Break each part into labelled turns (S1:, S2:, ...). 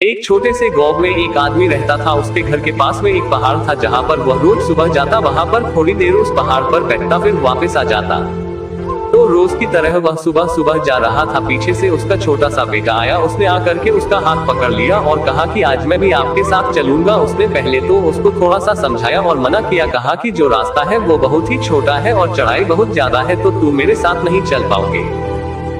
S1: एक छोटे से गांव में एक आदमी रहता था। उसके घर के पास में एक पहाड़ था जहां पर वह रोज सुबह जाता, वहां पर थोड़ी देर उस पहाड़ पर बैठता, फिर वापस आ जाता। तो रोज की तरह वह सुबह सुबह जा रहा था। पीछे से उसका छोटा सा बेटा आया। उसने आकर के उसका हाथ पकड़ लिया और कहा कि आज मैं भी आपके साथ चलूंगा। उसने पहले तो उसको थोड़ा सा समझाया और मना किया, कहा कि जो रास्ता है वो बहुत ही छोटा है और चढ़ाई बहुत ज्यादा है, तो तू मेरे साथ नहीं चल पाओगे।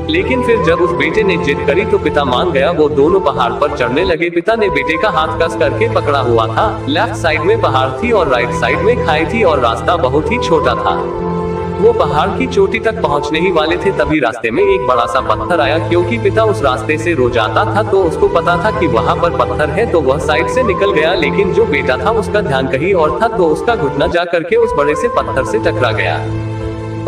S1: लेकिन फिर जब उस बेटे ने जिद करी तो पिता मान गया। वो दोनों पहाड़ पर चढ़ने लगे। पिता ने बेटे का हाथ कस करके पकड़ा हुआ था। लेफ्ट साइड में पहाड़ थी और राइट साइड में खाई थी और रास्ता बहुत ही छोटा था। वो पहाड़ की चोटी तक पहुंचने ही वाले थे, तभी रास्ते में एक बड़ा सा पत्थर आया। क्योंकि पिता उस रास्ते से रोज आता था तो उसको पता था कि वहाँ पर पत्थर है, तो वह साइड से निकल गया। लेकिन जो बेटा था उसका ध्यान कहीं और था, तो उसका घुटना जा करके उस बड़े से पत्थर से टकरा गया।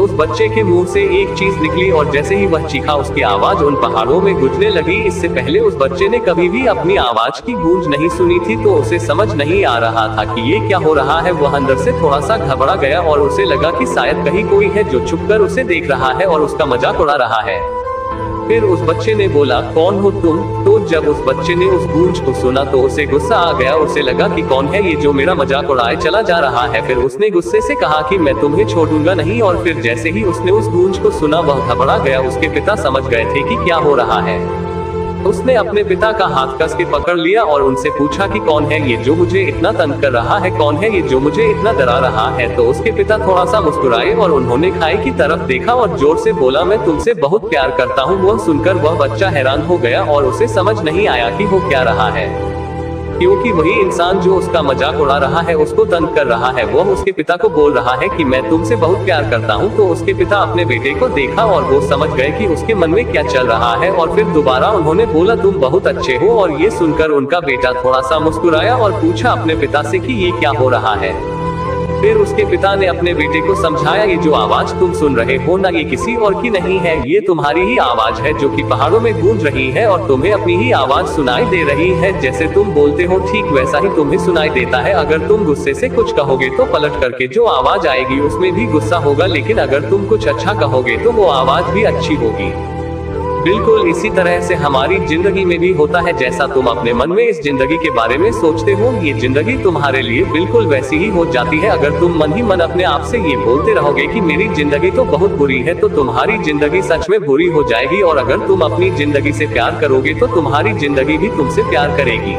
S1: उस बच्चे के मुंह से एक चीज निकली और जैसे ही वह चीखा, उसकी आवाज उन पहाड़ों में गूंजने लगी। इससे पहले उस बच्चे ने कभी भी अपनी आवाज की गूंज नहीं सुनी थी, तो उसे समझ नहीं आ रहा था कि ये क्या हो रहा है। वह अंदर से थोड़ा सा घबरा गया और उसे लगा कि शायद कहीं कोई है जो छुपकर उसे देख रहा है और उसका मजाक उड़ा रहा है। फिर उस बच्चे ने बोला, कौन हो तुम? तो जब उस बच्चे ने उस गूंज को सुना तो उसे गुस्सा आ गया। उसे लगा कि कौन है ये जो मेरा मजाक उड़ाए चला जा रहा है। फिर उसने गुस्से से कहा कि मैं तुम्हें छोड़ूंगा नहीं। और फिर जैसे ही उसने उस गूंज को सुना वह घबरा गया। उसके पिता समझ गए थे कि क्या हो रहा है। उसने अपने पिता का हाथ कस के पकड़ लिया और उनसे पूछा कि कौन है ये जो मुझे इतना तंग कर रहा है, कौन है ये जो मुझे इतना डरा रहा है। तो उसके पिता थोड़ा सा मुस्कुराए और उन्होंने खाई की तरफ देखा और जोर से बोला, मैं तुमसे बहुत प्यार करता हूँ। वह सुनकर वह बच्चा हैरान हो गया और उसे समझ नहीं आया कि हो क्या रहा है, क्योंकि वही इंसान जो उसका मजाक उड़ा रहा है, उसको तंग कर रहा है, वह उसके पिता को बोल रहा है कि मैं तुमसे बहुत प्यार करता हूँ। तो उसके पिता अपने बेटे को देखा और वो समझ गए कि उसके मन में क्या चल रहा है। और फिर दोबारा उन्होंने बोला, तुम बहुत अच्छे हो। और ये सुनकर उनका बेटा थोड़ा सा मुस्कुराया और पूछा अपने पिता से कि ये क्या हो रहा है। फिर उसके पिता ने अपने बेटे को समझाया, ये जो आवाज तुम सुन रहे हो ना, ये किसी और की नहीं है, ये तुम्हारी ही आवाज है जो कि पहाड़ों में गूंज रही है और तुम्हें अपनी ही आवाज सुनाई दे रही है। जैसे तुम बोलते हो ठीक वैसा ही तुम्हें सुनाई देता है। अगर तुम गुस्से से कुछ कहोगे तो पलट करके जो आवाज आएगी उसमें भी गुस्सा होगा, लेकिन अगर तुम कुछ अच्छा कहोगे तो वो आवाज भी अच्छी होगी। बिल्कुल इसी तरह से हमारी जिंदगी में भी होता है। जैसा तुम अपने मन में इस जिंदगी के बारे में सोचते हो, ये जिंदगी तुम्हारे लिए बिल्कुल वैसी ही हो जाती है। अगर तुम मन ही मन अपने आप से ये बोलते रहोगे कि मेरी जिंदगी तो बहुत बुरी है, तो तुम्हारी जिंदगी सच में बुरी हो जाएगी। और अगर तुम अपनी जिंदगी से प्यार करोगे तो तुम्हारी जिंदगी भी तुमसे प्यार करेगी।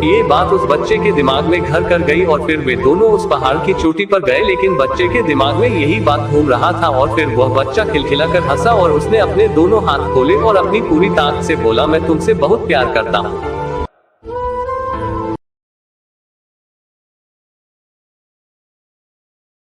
S1: ये बात उस बच्चे के दिमाग में घर कर गई और फिर वे दोनों उस पहाड़ की चोटी पर गए। लेकिन बच्चे के दिमाग में यही बात घूम रहा था। और फिर वह बच्चा खिलखिलाकर हंसा और उसने अपने दोनों हाथ खोले और अपनी पूरी ताकत से बोला, मैं तुमसे बहुत प्यार करता हूँ।